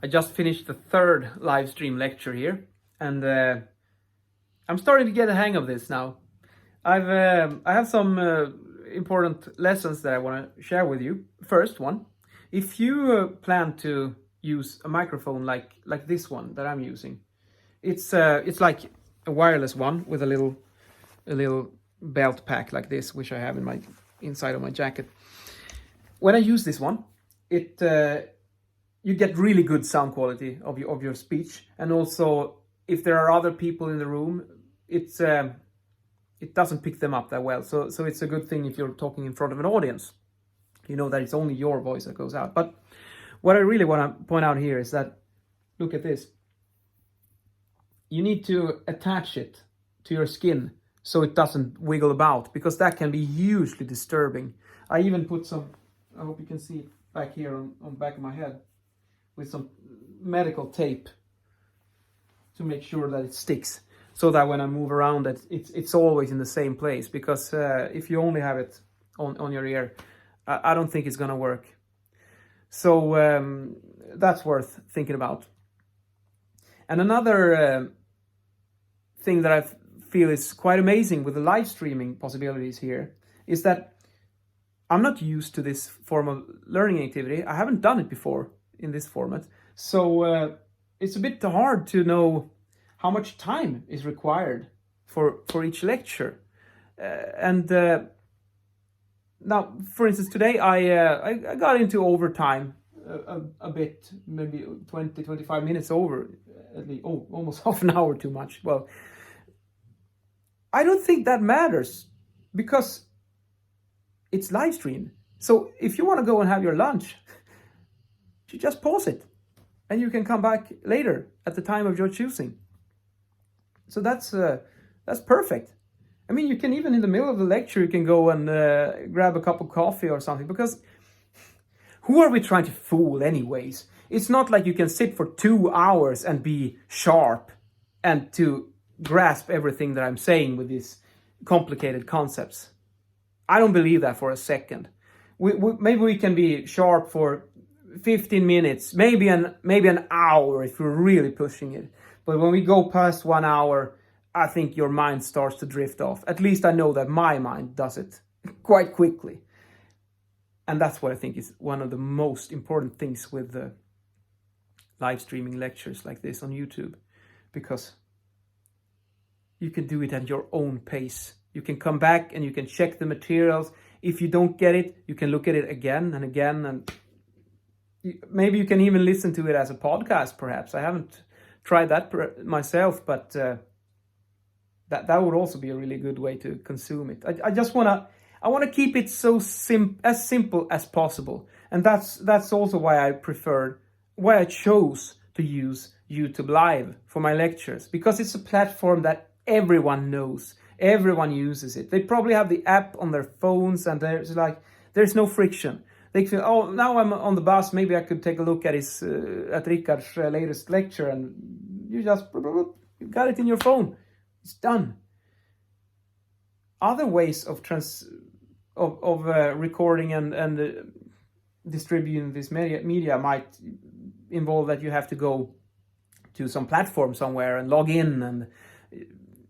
I just finished the third live stream lecture here, and I'm starting to get a hang of this now. I have some important lessons that I want to share with you. First one, if you plan to use a microphone like this one that I'm using, it's like a wireless one with a little belt pack like this, which I have in my inside of my jacket. When I use this one, you get really good sound quality of your speech, and also if there are other people in the room, it doesn't pick them up that well. So it's a good thing if you're talking in front of an audience. You know that it's only your voice that goes out. But what I really want to point out here is that, look at this. You need to attach it to your skin so it doesn't wiggle about, because that can be hugely disturbing. I even put some, I hope you can see it back here on the back of my head, with some medical tape to make sure that it sticks, so that when I move around it's always in the same place, because if you only have it on your ear, I don't think it's gonna work. So that's worth thinking about. And another thing that I feel is quite amazing with the live streaming possibilities here is that I'm not used to this form of learning activity. I haven't done it before in this format. So it's a bit hard to know how much time is required for each lecture. Now, for instance, today I got into overtime a bit, maybe 20-25 minutes over, at least, almost half an hour too much. Well, I don't think that matters, because it's live streamed. So if you want to go and have your lunch, you just pause it and you can come back later at the time of your choosing. So that's perfect. I mean, you can even in the middle of the lecture, you can go and grab a cup of coffee or something, because who are we trying to fool anyways? It's not like you can sit for 2 hours and be sharp and to grasp everything that I'm saying with these complicated concepts. I don't believe that for a second. Maybe we can be sharp for 15 minutes, maybe an hour if we're really pushing it. But when we go past 1 hour, I think your mind starts to drift off. At least I know that my mind does it quite quickly. And that's what I think is one of the most important things with the live streaming lectures like this on YouTube, because you can do it at your own pace. You can come back and you can check the materials. If you don't get it, you can look at it again and again, and maybe you can even listen to it as a podcast, perhaps. I haven't tried that myself, but that would also be a really good way to consume it. I just want to keep it so as simple as possible, and that's also why I chose to use YouTube Live for my lectures, because it's a platform that everyone knows. Everyone uses it. They probably have the app on their phones, and there's no friction. They feel, oh, now I'm on the bus, maybe I could take a look at Rickard's latest lecture, and you just you got it in your phone. It's done. Other ways of recording and distributing this media might involve that you have to go to some platform somewhere and log in, and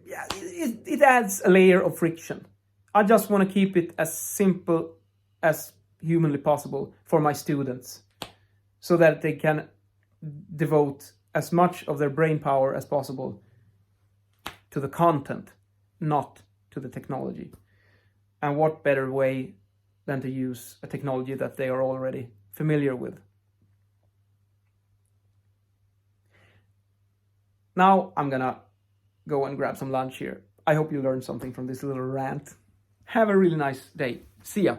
yeah, it adds a layer of friction. I just want to keep it as simple as humanly possible for my students, so that they can devote as much of their brain power as possible to the content, not to the technology. And what better way than to use a technology that they are already familiar with. Now I'm gonna go and grab some lunch here. I hope you learned something from this little rant. Have a really nice day. See ya.